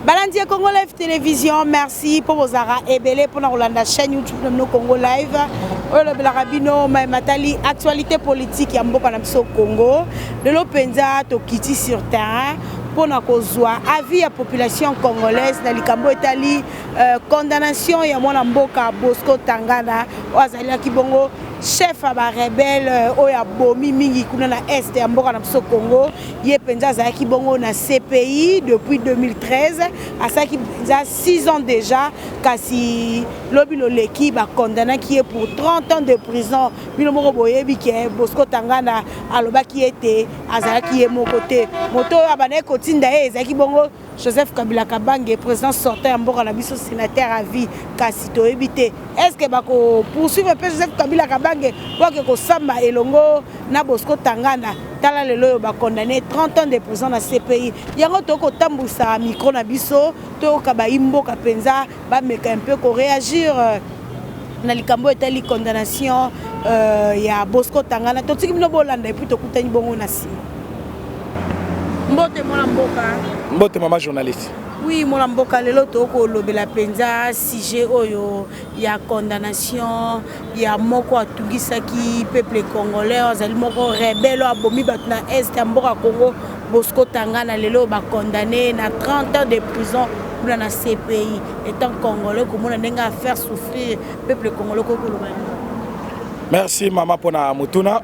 Balandier Congo Live Télévision, merci pour vos arrêts et belé pour la chaîne YouTube de Congo Live. Le Rabino Matali, actualité politique Yamboka Namso Congo. De l'Openza Tokiti sur terrain pour na kozwa avis à population congolaise na likambo etali condamnation ya mwana mboka Bosco Tangana wazali kibongo chef aba rebelle oya bomi mingi kuna na est ya mboka na biso Congo ye penza za kibongo na CPI depuis 2013 asaki penza 6 ans déjà kasi lobilo leki ba condamné qui est pour 30 ans de prison bino moko boyebi ke Bosco Tangana aloba qui était azala qui est mon côté moto abane kotinda ezaki bongo Joseph Kabila Kabange président sortant ya mboka na biso sénateur à vie kasi to ebité est-ce que bako poursuivre pe Joseph Kabila Kabange pour que samba elongo na Bosco Tangana tala lelo ba condamné 30 ans de prison na CPI yango toko tambusa micro na biso to kaba imboka penza ba meka un peu ko réagir na likambo etali condamnation ya Bosco Tangana to tiki bino bolanda et puis to kutani bongo na si Mbote mwana mboka. Mbote mama journaliste. Oui, mwana mboka lelo toko lobela penza sujet oyo ya condamnation ya moko atungisaki peuple congolais azali moko rebelle abomi bat na est ya mboka Congo Bosco Tangana lelo ba condamné na 30 ans de prison pour na CPI étant congolais comment ndenge faire souffrir peuple congolais ko kolobani. Merci maman pona mutuna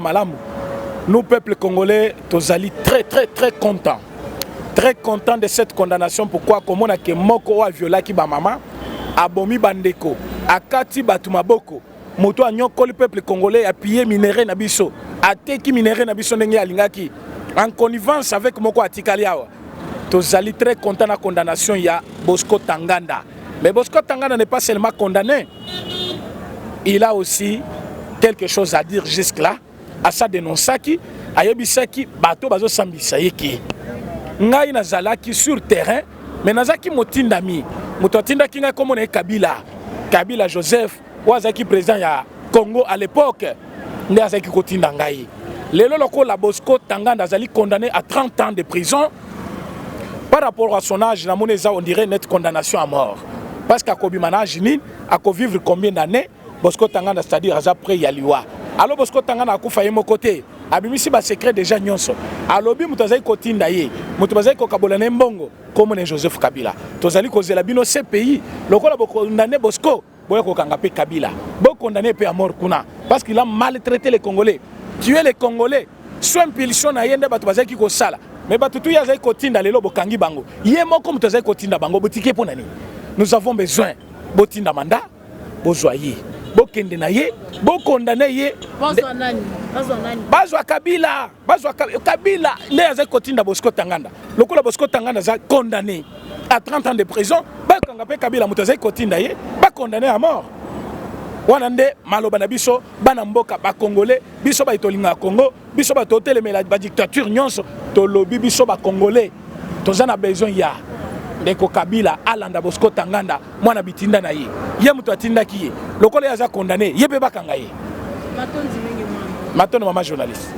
malamu. Nous, peuple congolais, tozali très contents. Très contents de cette condamnation. Pourquoi? Comme on a que moko a violé ki ba maman, abomi bandeko, akati batumaboko, moto a nyoko le peuple congolais a pillé minéré na biso, a teki minéré na biso ndenge alingaki. En connivence avec moko atikaliawa. Tozali très contents de la condamnation ya Bosco Tangana. Mais Bosco Tangana n'est pas seulement condamné. Il a aussi quelque chose à dire jusque-là. À sa dénonçaki, ayebisaki bato bazo sambisa yeki. Ngai nazalaki sur terrain, mais nazaki motindami. Mototinda kinga comme on est Kabila Joseph, wazaki président ya Congo à l'époque. Ndazaki kotinda ngai. Lelo loko la Bosco Tangana zali condamné à 30 ans de prison. Par rapport à son âge, la monnaie on dirait net condamnation à mort. Parce qu'à Kobimana Jinin, à vivre combien d'années, Bosco Tangana c'est-à-dire après Yaliwa. Alors Bosco Tangana a koufa mon côté. Abimisi ba secret déjà nyonso. Alobi mutazai kotinda ye. Mutazai ko kabolana mbongo comme ne Joseph Kabila. Tozali kozela bino ce pays. Lokola boko condamné Bosco, boya ko kanga pe Kabila. Bo condamné pe à mort kuna parce qu'il a maltraité les Congolais. Tuer les Congolais. Soit impulsion na yende batu bazai ki ko sala. Mais batu tu yazai kotinda lelo bokangi bango. Ye moko mutazai kotinda bango botike po nani. Nous avons besoin botinda manda bozoyer. Bokende na ye, bo condamné ye. Bazwa Kabila, Kabila, les a kotinda Bosco Tangana. Lokola Bosco Tangana a condamné à 30 ans de prison. Ba kangape Kabila mutaza kotinda ye, ba condamné à mort. Wanande maloba biso bana mboka ba congolais, biso ba itolinga Congo, biso ba totele mais la dictature nyonso to lobi biso ba congolais. Tozana besoin ya Ndeko Kabila alanda Bosco Tangana mwana bitinda na ye. Ye muto atinda ki ye. Lokola yaza condamné, ye pe bakanga ye. Matondi mingi mwana. Matondo mama journaliste.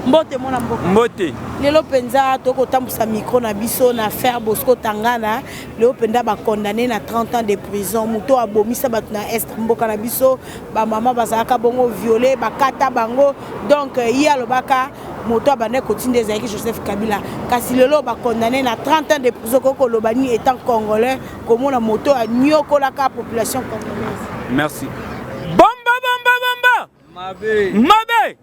Mbote mwana mboka. Mbote. Lelo penza toko tambusa micro na biso na affaire Bosco Tangana. Lelo penda ba condamné na 30 ans de prison. Muto abomisa batu na est mboka na biso. Ba mama bazaka bongo violé, ba kata bango. Donc iya lobaka moto abane kotinde zaki Joseph Kabila. Kasi lelo ba condamné na 30 ans de prison koko lobani étant congolais comme on a moto a nyokola ka population congolaise. Merci. Bomba. Mabe.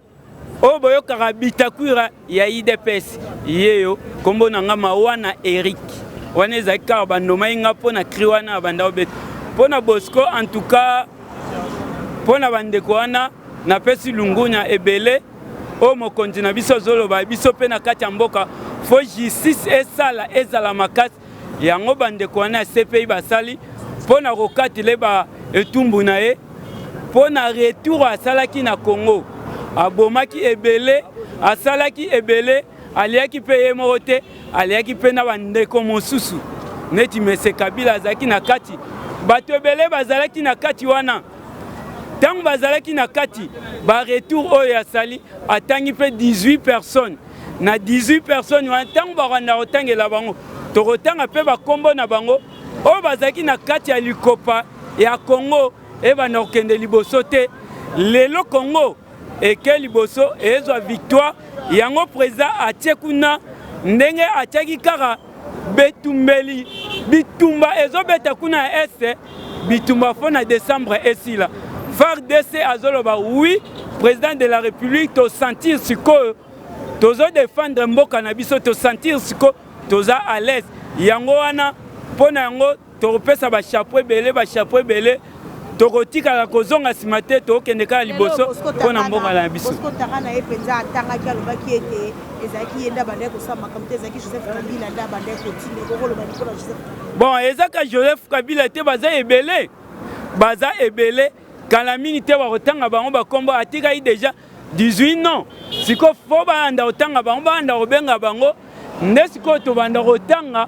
O boyo karabita kuira ya IDPS yeyo kombo nanga mawana Eric wana zakar bandoma inga pona kriwana banda obet pona Bosco en tout cas pona bandeko wana na pesi lungunya ebele o mokonzi na biso zolo ba biso pe na kati ya mboka fo justice ezala makasi yango bandeko wana CPI basali pona rokati leba etumbu na ye pona retour asalaki na Congo abomaki ebele asalaki ebele aliaki mpe ye moko te aliaki mpe na bandeko mosusu neti mese Kabila azalaki na kati bato ebele bazalaki na kati wana ntango bazalaki na kati baretour oyo asali atangi mpe 18 personnes na 18 personnes wana ntango bakanda kotangela bango tokotanga mpe bakombo na bango oyo bazalaki na kati ya likopa ya Congo ebanda kokende liboso te lelo Congo eke liboso ezwa victoire yango président atie kuna ndenge atiaki kaka betumbeli bitumba ezobeta kuna ya este bitumba fo na décembre esila FARDC azoloba oui président de la République to sentir sikoyo tozo défendre mboka na biso to sentir sikoyo toza à l'aise yango wana pona yango tokopesa ba chapeau ebele tokotikala kozonga nsima te tokende kaka liboso mpona mboka na biso bon ezaka Joseph Kabila te baza ebele kala mingi te bakotanga bango bakombo atikaki déjà 18 non siko fo banda kotanga bango banda kobenga bango nde sikoyo tobanda kotanga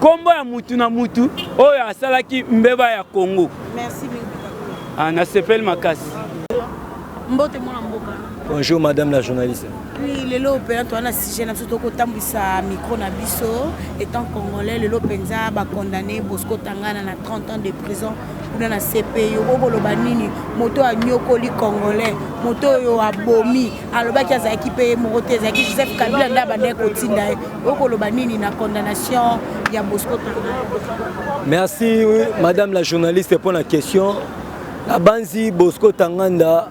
kombo ya mutu na mutu oyo asalaki mbeba ya Congo. Merci. Na sepel makasi. Mbote mwana mboka. Bonjour madame la journaliste. Oui, lelo opéra toi na sujet na surtout ko tambisa micro na biso étant congolais lelo penza ba condamné Bosco Tangana na 30 ans de prison pour na CPI oboloba nini moto a nyokoli congolais moto yo abomi alobaki azaki pe morote azaki Joseph Kabila nda bande ko tinda oboloba nini na condamnation ya Bosco Tangana. Merci oui, madame la journaliste pour la question. La banzi Bosco Tanganda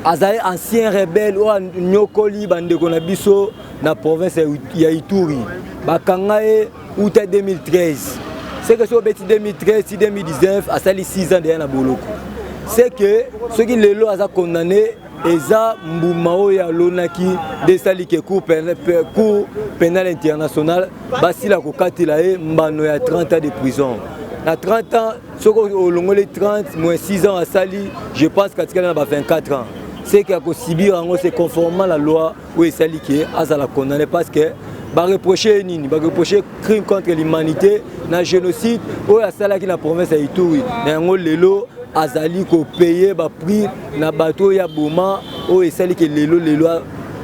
azali ancien rebelle ou nyokoli bandeko na biso na province ya Ituri bakanga e uta 2013 c'est que so beti 2013 2019 asali 6 ans derrière na boloko c'est que ceux qui lelo aza condamné eza mbuma oya lonaki desali ke cour pénal international basila ko katila e mbano ya 30 ans de prison. À 30 ans, ce qu'on a les 30, moins 6 ans à Sali, je pense qu'à a 24 ans. C'est qu'il y a Sibir, c'est conformément à la loi où il s'est liqué, à la condamner parce que va reprocher crime contre l'humanité, un génocide, où il y a la province à Ituri. Mais lelo azali ko payer ba prix na bateau ya Boma où il s'est liqué lelo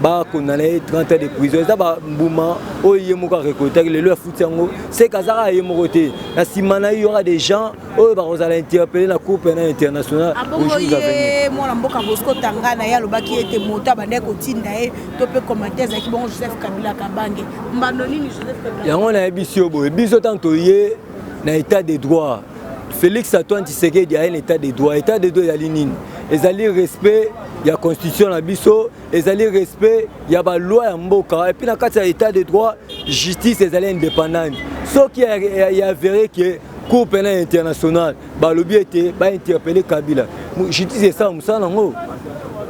ba condamné 30 ans de prison. Ça ba Bouma où il y a moka récolter lelo foutango c'est kazara y mokoté. Na simana il y aura des gens où ba on allait interpeller la cour pénale internationale au jour d'avenir. Moi la mboka Bosco Tangana ya lobaki était mota bande ko tinda e to pe commentaire za ki bon Joseph Kabila Kabange. Mbandoni ni Joseph Kabila. Yango na biso bo biso tanto ye na état de droit. Félix Antoine Tshisekedi a un état de droit. État de droit ya linine. Ezali respect ya constitution na biso, ezali respect ya ba loi ya mboka et puis na kati ya état de droit, justice ezali indépendante. Ce qui est avéré que Cour pénale internationale ba lobi était ba interpeller Kabila. Justice ça musana ngo.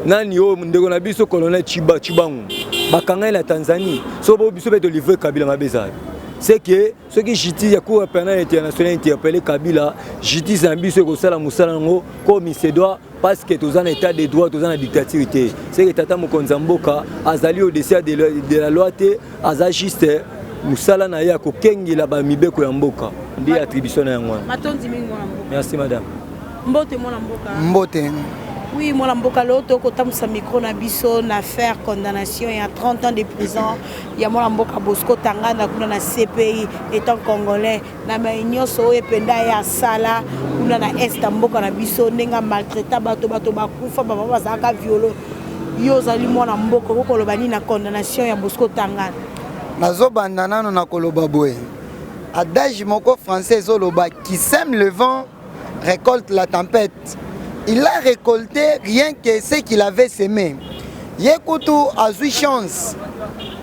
Nani o ndeko na biso colonel Chibangu. Bakanga na Tanzanie. So bo biso beto livrer Kabila mabeza. C'est que ceux qui justice la Cour pénale internationale interpellé Kabila, justice en biso ko sala musala ngo comme il se doit parce que tous en état de droit, tous en dictature. C'est que Tata Mokonza Mboka azali au-dessus de la loi te azagiste musala na ya ko kengela ba mibeko ya mboka. Ndi attribution na yango. Merci madame. Mbote mwana mboka. Mbote. Oui, moi la mboka loto kotam sa micro na biso na faire condamnation il y a 30 ans de prison. Il y a moi la mboka Bosco Tangana kuna na CPI étant congolais na mainyoso e penda ya sala kuna na est mboka na biso nenga maltraita bato bakufa baba bazaka violo. Yo zali moi la mboka ko koloba ni na condamnation ya Bosco Tangana. Nazo bandana na koloba boy. Adage moko français zoloba qui sème le vent récolte la tempête. Il a récolté rien que ce qu'il avait semé. Yekutu a eu chance.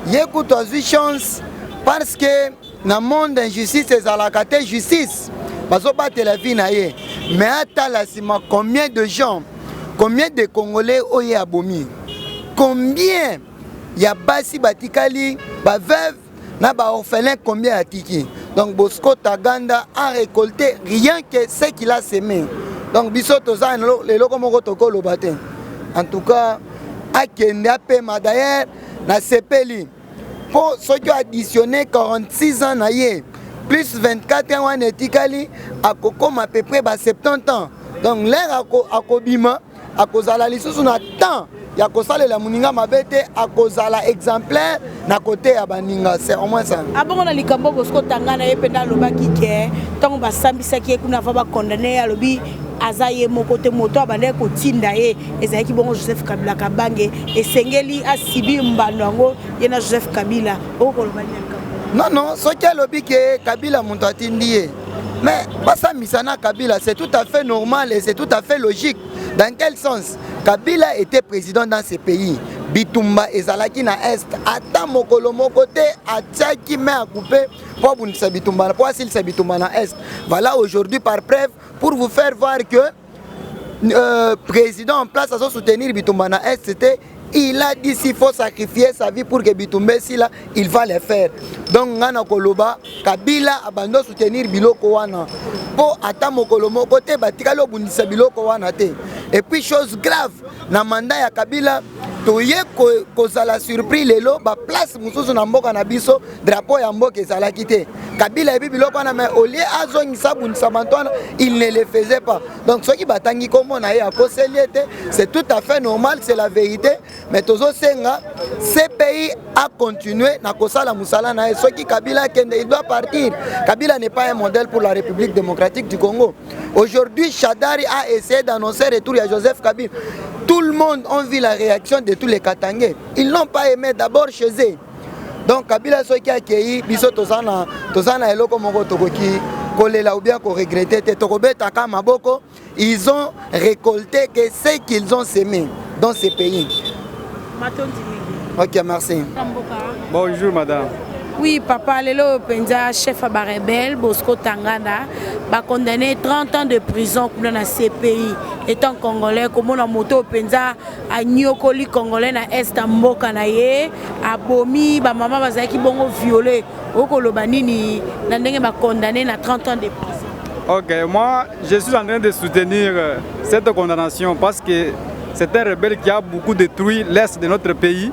Yekutu a eu chance parce que dans le monde d'injustice, c'est à la carte justice. Parce que pas la vie naie. Mais à la sima, combien de gens, combien de Congolais ont été abomis? Combien il y a Basi Batikali, Bavev, na ba orphelin, combien a tiki? Donc Bosco Tangana a récolté rien que ce qu'il a semé. Donc bisoto za les loko moko toko lo batin. En tout cas, akende apema d'ailleurs na sepeli. pour ceux qui ont additionné 46 ans plus 24 ans on etikali akoko à peu près 70 ans. Donc l'air akobima akozala lisusu na temps ya kosalela muninga mabete akozala exemplaire na côté ya baninga, c'est au moins ça. Abongo na likambo Bosco Tangana yependa lobaki ke tant basambisaki kuna va ba condamner alobi azaye mokote moto abande ko tinda ye ezaki bongo Joseph Kabila Kabange esengeli asibi mbano yango yena Joseph Kabila okoloba non non ce qui alobi ke Kabila muntu atindi ye mais basambisa na Kabila c'est tout à fait normal et c'est tout à fait logique. Dans quel sens? Kabila était président dans ce pays. Bitumba ezalaki na est. Ata mokolo mokote atiaki main à couper pour bunisa Bitumba. Pour s'il se Bitumba na est. Voilà aujourd'hui par preuve pour vous faire voir que président en place à soutenir Bitumba na est, c'était il a dit s'il faut sacrifier sa vie pour que Bitumba si là il va le faire. Donc ngana koloba Kabila abandon soutenir biloko wana. Po ata mokolo mokote batikalo bunisa biloko wana te. Et puis chose grave na mandat ya Kabila toye kozala surpris lelo ba place mususu na mboka na biso drapeau ya mboka ezala kité. Kabila ebi biloko wana mais au lieu azongisa bunisa bantwana il ne le faisait pas. Donc ceux qui batangi comme on a ya koseliete c'est tout à fait normal, c'est la vérité, mais tozo senga ce pays a continué na kosala musala na ceux qui Kabila kende il doit partir. Kabila n'est pas un modèle pour la République démocratique du Congo. Aujourd'hui Shadari a essayé d'annoncer retour à Joseph Kabila. Tout le monde a vu la réaction de tous les Katangais. Ils n'ont pas aimé d'abord chez eux. Donc Kabila ceux qui a accueilli biso tozana eloko moko tokoki kolela ou bien ko regretter te tokobeta ka maboko, ils ont récolté que ce qu'ils ont semé dans ces pays. OK, merci. Bonjour madame. Oui, papa, lelo penza chef à Barebel, Bosco Tangana, ba condamné 30 ans de prison pour dans ces pays. Étant congolais, comme on a moto penza à Nyokoli congolais na est mboka na ye, a bomi ba maman bazaki bongo violé. Okolo banini na ndenge ba condamné na 30 ans de prison. OK, moi je suis en train de soutenir cette condamnation parce que c'est un rebelle qui a beaucoup détruit l'est de notre pays.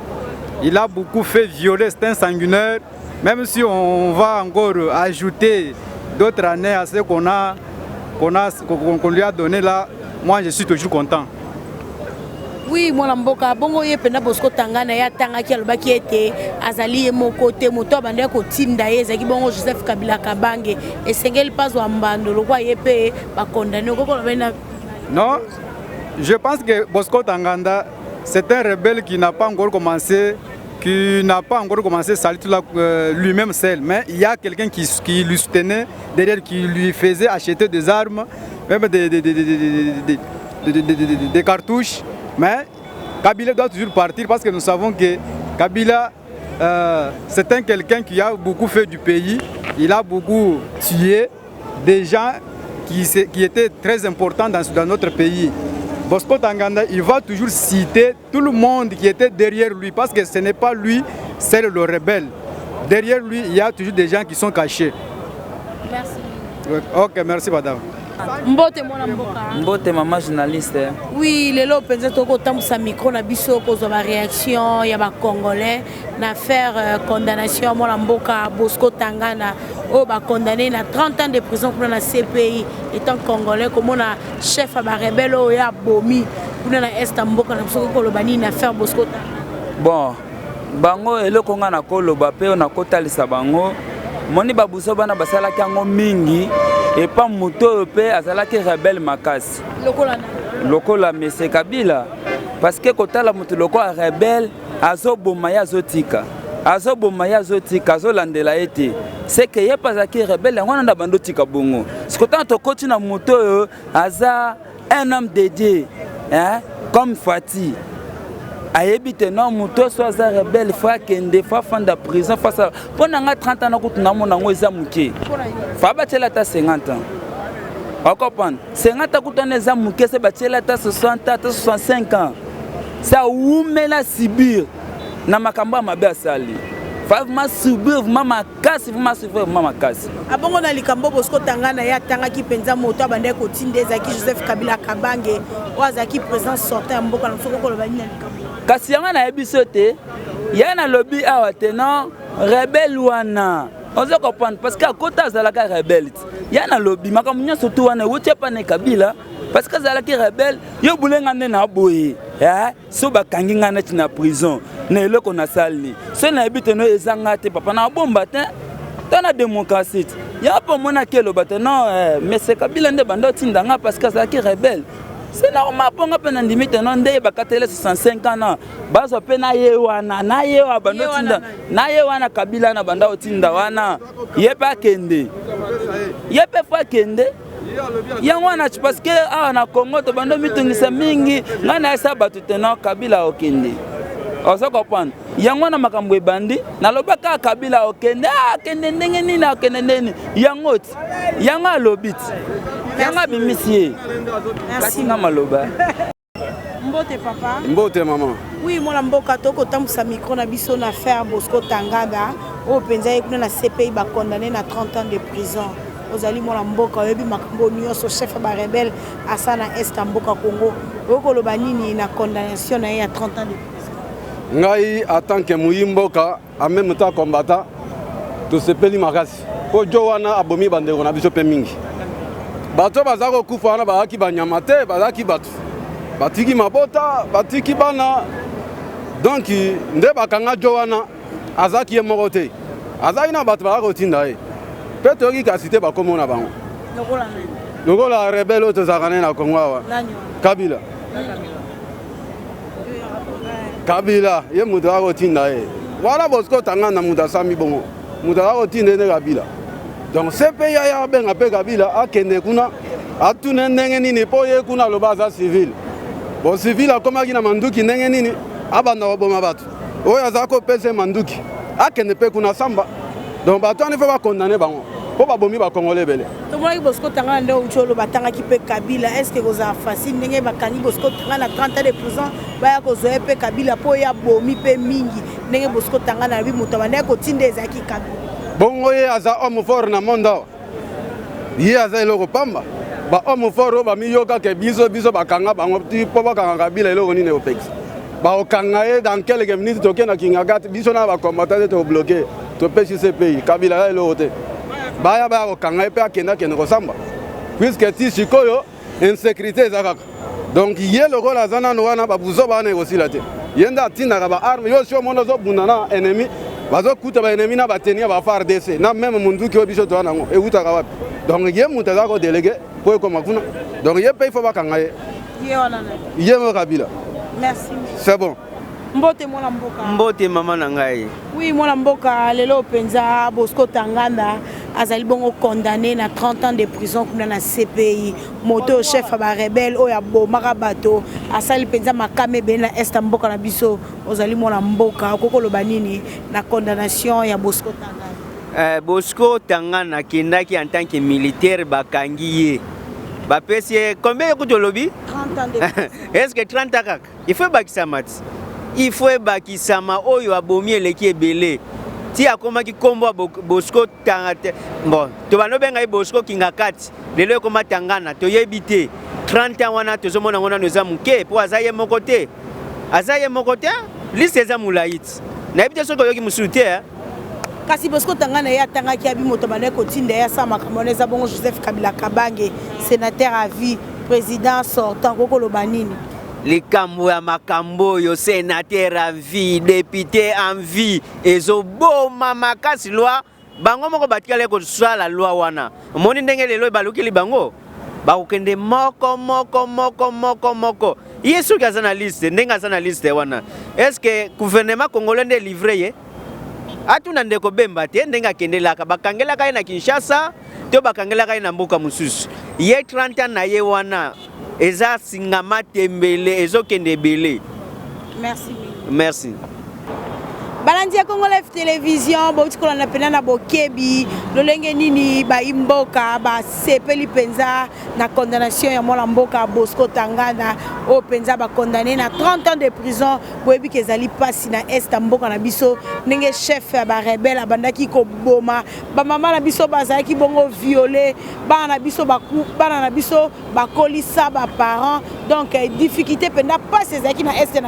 Il a beaucoup fait violer, c'est un sanguinaire. Même si on va encore ajouter d'autres années à ce qu'on lui a donné là, moi je suis toujours content. Oui, moi mboka bongo ye pena Bosco Tangana ya tanga ki alobaki ete azali mo côté moto bande ko tinda ye zaki bongo Joseph Kabila Kabange esengeli pas wa mbando lokwa ye pe ba condamné ko bena. Non, je pense que Bosco Tanganda c'est un rebelle qui n'a pas encore commencé salut lui-même seul, mais il y a quelqu'un qui lui soutenait derrière, qui lui faisait acheter des armes, même des cartouches. Mais Kabila doit toujours partir parce que nous savons que Kabila c'est quelqu'un qui a beaucoup fait du pays. Il a beaucoup tué des gens qui étaient très importants dans notre pays. Bosco Tanganda, il va toujours citer tout le monde qui était derrière lui parce que ce n'est pas lui, c'est le rebelle. Derrière lui, il y a toujours des gens qui sont cachés. Merci. Ok, merci madame. Mbote mwana mboka. Mbote maman journaliste. Oui, lelo penza toko tambusa micro na biso kozwa ba réaction ya ba congolais na faire condamnation mwana mboka Bosco Tangana o ba condamné na 30 ans de prison pour na CPI étant congolais comme on a chef à ba rebelle o ya bomi pour na est mboka na biso ko lobani na faire Bosco Tangana. Bon, bango eloko nga na koloba pe na kotalisa bango moni babuso bana basala kango mingi. Et pas moto pe azalaki rebelle makasi lokola Mese Kabila parce que kotala moto lokola rebelle azobomaya zotika azolandela ete c'est que ye pasaki rebelle ngwana na bando tika bongo sikotana to koti na moto aza un homme dédié hein comme Fati ayebite non moto so aza rebelle fa kende fa fanda prison face à ponanga 30 ans na kutuna mona ngo eza muke fa batela ta 50 ans okopana 50 ans kutana eza muke se batela ta 60 ta 65 ans ça umela sibir na makamba mabe asali fa ma subir mama kasi ma subir mama kasi abongo na likambo Bosco Tangana ya tanga ki penza moto abande ko tinde zaki Joseph Kabila Kabange wazaki présence sortant mboka na soko ko lobani na likambo kasi yanga na ebiso te yana lobby awa te non rebelle wana ozo comprendre parce que à côté azalaka rebelle ya na lobby makambo nyonso tu wana wuti pa na Kabila parce que azalaki rebelle yo bulenga nde na boye so bakangi nga neti na prison na eloko na sali so na yebi teno ezanga te papa na bomba te tona démocratie ya pa mona kelo bate non mais c'est Kabila nde bando tindanga parce que azalaki rebelle. C'est normal pour nga pena limite non nde bakatele 65 ans bazo pena yewana na yewa bando tinda na yewana Kabila na banda otinda wana yepa kende yepe fa kende yango na parce que na Congo to bando mitungisa mingi ngana esa batu tena Kabila okende ozo comprendre yango na makambo ebandi na lobaka Kabila okende kende ndenge nini okende ndeni yango yango alobit yango bimisier merci na maloba Mbote papa Mbote maman. Oui moi la mboka toko tambusa micro na biso na faire Bosco Tanganda o penza ekuna na CPI ba condamné na 30 ans de prison. Ozali moi la mboka oyebi makambo nyonso chef ba rebelle asana est mboka Congo okoloba nini na condamnation na ya 30 ans de prison. Ngai en tant que muyimboka en même temps combattant to sepeli makasi po jowana abomi bandeko na biso pe mingi bato bazako kufa wana bazaki banyama te bazaki bato batiki mabota batiki bana donc nde bakanga jowana azaki ye moko te azaki na bato bazako tinda ye pe toyoki kasi te bakomona bango lokola rebelle oyo tozalaka naye na Kongo awa Kabila Kabila ye mutu akotinda ye wana Bosco Tanganda mutu asami bongo mutu akotinda nde Kabila donc CPI ya benga pe Kabila akende kuna atune ndenge nini po ye kuna aloba aza civil bon civil akomaki na manduki ndenge nini abanda koboma bato oyo aza kopesa manduki akende pe kuna samba donc bato wana fo bakondane bango po babomi bakongole ebele tomonaki Bosco Tanganda nde ucholo batangaki pe Kabila est-ce que koza facile ndenge bakangi Bosco Tanganda na 30 ans de prison baya kozoya pe Kabila po ya bomi pe mingi ndenge Bosco Tanganda na bi moto banda kotinda ezaki Kabila bongo ye aza homme fort na monde ye aza eloko pamba ba homme fort oyo bamiyoka ke biso bakanga bango po bakanga Kabila eloko nini opekisa baokanga ye dans quelques minutes tokenda kingaka biso na bakombatante te tobloke topesi CPI Kabila ya eloko te baya kokanga ye mpe akendakende kosamba puisque ti sikoyo insécurité eza kaka donc ye lokola aza nano wana babuzo bana ekosila te ye nde atindaka baarme yo si omona ozobunda na ennemi bazokuta baennemi na bateni ya FARDC na meme munduki oyo biso toza nango ewutaka wapi donc ye moto aza kodelege po ekoma kuna donc ye mpe ifo bakanga ye ye mo Kabila. Merci. C'est bon. Mbote mwana mboka. Mbote mama na ngai. Oui, mwana mboka lelo penza Bosco Tanganda azali bongo condamné na 30 ans de prison comme na CPI. Moto chef ba rebelle oya bomaka bato asali penza makame be na est mboka na biso ozali mwana mboka kokoloba nini na condamnation ya Bosco Tanganda. Bosco Tanganda kindaki en tant que militaire bakangi ye. Bapesi combien de lobby? 30 ans de prison. Est-ce que 30 ans kaka? Il faut bakisama. Il faut bakisama oyo abomi eleki ebele. Ti akoma ki kombo Bosco Tanganda. Bon, to bano benga Bosco kingakati. Lelo koma Tangana to yebite. 30 ans wana tozomona ngona noza muke po azaye mokote. Azaye mokote? Liste za mulaiti. Na yebite soko yoki musute. Kasi Bosco Tanganda ya tangaki abi moto bana kotinda ya sama kamoneza bongo Joseph Kabila Kabange sénateur à vie président sortant kokoloba nini likambo ya makambo yo sénateur à vie député en vie ezoboma makasi loi bango moko batikale ko sala loi wana moni ndenge lelo balukili bango bakokende moko yesu kaza na liste ndenge aza na liste wana est-ce que gouvernement congolais nde livré ye atuna ndeko bemba te ndenge akendelaka bakangelaka ye na Kinshasa to bakangelaka ye na mboka mosusu ye 30 ans na ye wana eza singama tembele ezokende ebele. Merci. Balandi ya Congo Live Télévision bauti kolanda pena na bokebi lolenge nini ba imboka ba sepeli penza na condamnation ya mwana mboka Bosco Tanganda o penza ba condamné na 30 ans de prison boyebi kezali pasi na est mboka na biso ndenge chef ba rebelle abandaki ko boma ba mama na biso bazaki bongo violer bana na biso ba kolisa ba parents donc difficulté penda passe ezalaki na este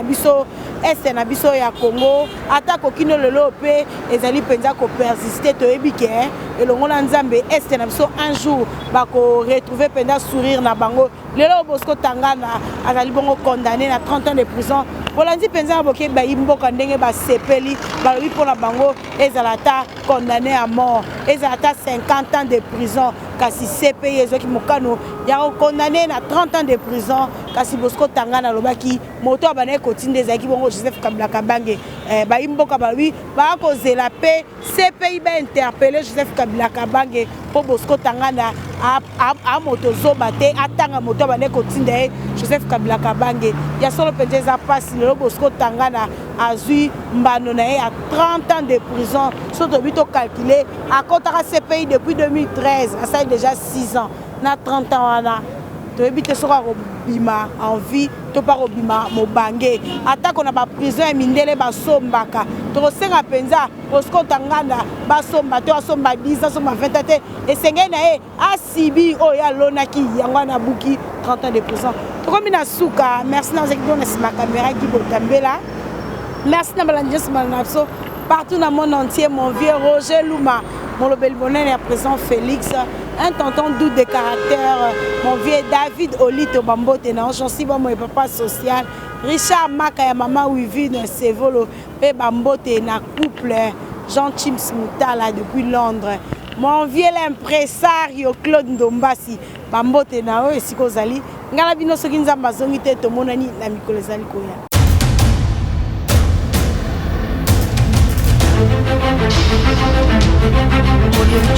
na biso ya Congo ata kokino lelo pe ezali penza ko persister toyebi ke elongo na nzambe este na biso un jour bako retrouver penda sourire na bango lelo Bosco Tangana azali bongo condamné na 30 ans de prison bolandi penza boke ba imboka ndenge ba sepeli ba lobi pona bango ezalata condamné à mort ezalata 50 ans de prison kasi CPI ezoki mokano ya condamné na 30 ans de prison kasi Bosco Tangana lobaki moto abane kotinde ezaki bongo Joseph Kabila Kabange ba imboka ba lobi ba kozela pe CPI ba interpeller Joseph Kabila Kabange po Bosco Tangana a moto zoba te atanga moto abane kotinde Joseph Kabila Kabange ya solo penza passe le Bosco Tangana azui mbano na a 30 ans de prison surtout bito calculé à kotaka CPI depuis 2013 ça déjà 6 ans na 30 ans wana to ebite soka robima en vie to pa robima mobange atako na ba prison ya mindele basombaka to senga penza Bosco Tangana basomba to asomba 10 asomba 20 te esenge na e asibi oya lonaki yango na buki 30 ans de prison to komi na suka merci na zeki na sima caméra qui botambela merci na balanjes malnapso partout dans le monde entier mon vieux Roger Luma mon lobel bonheur est à présent Félix un tonton doux de caractère mon vieux David Olito Bambote na j'en suis bon mon papa social Richard Maka ya maman Wivine Sevolo pe Bambote na couple Jean Chims Moutala depuis Londres mon vieux l'impresario Claude Ndombasi Bambote na o esiko zali ngala bino soki nzamba zongi te to monani na mikolo zali koya. Audio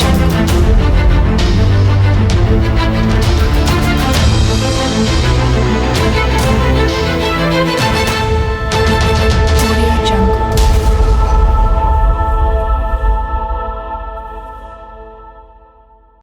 Jungle.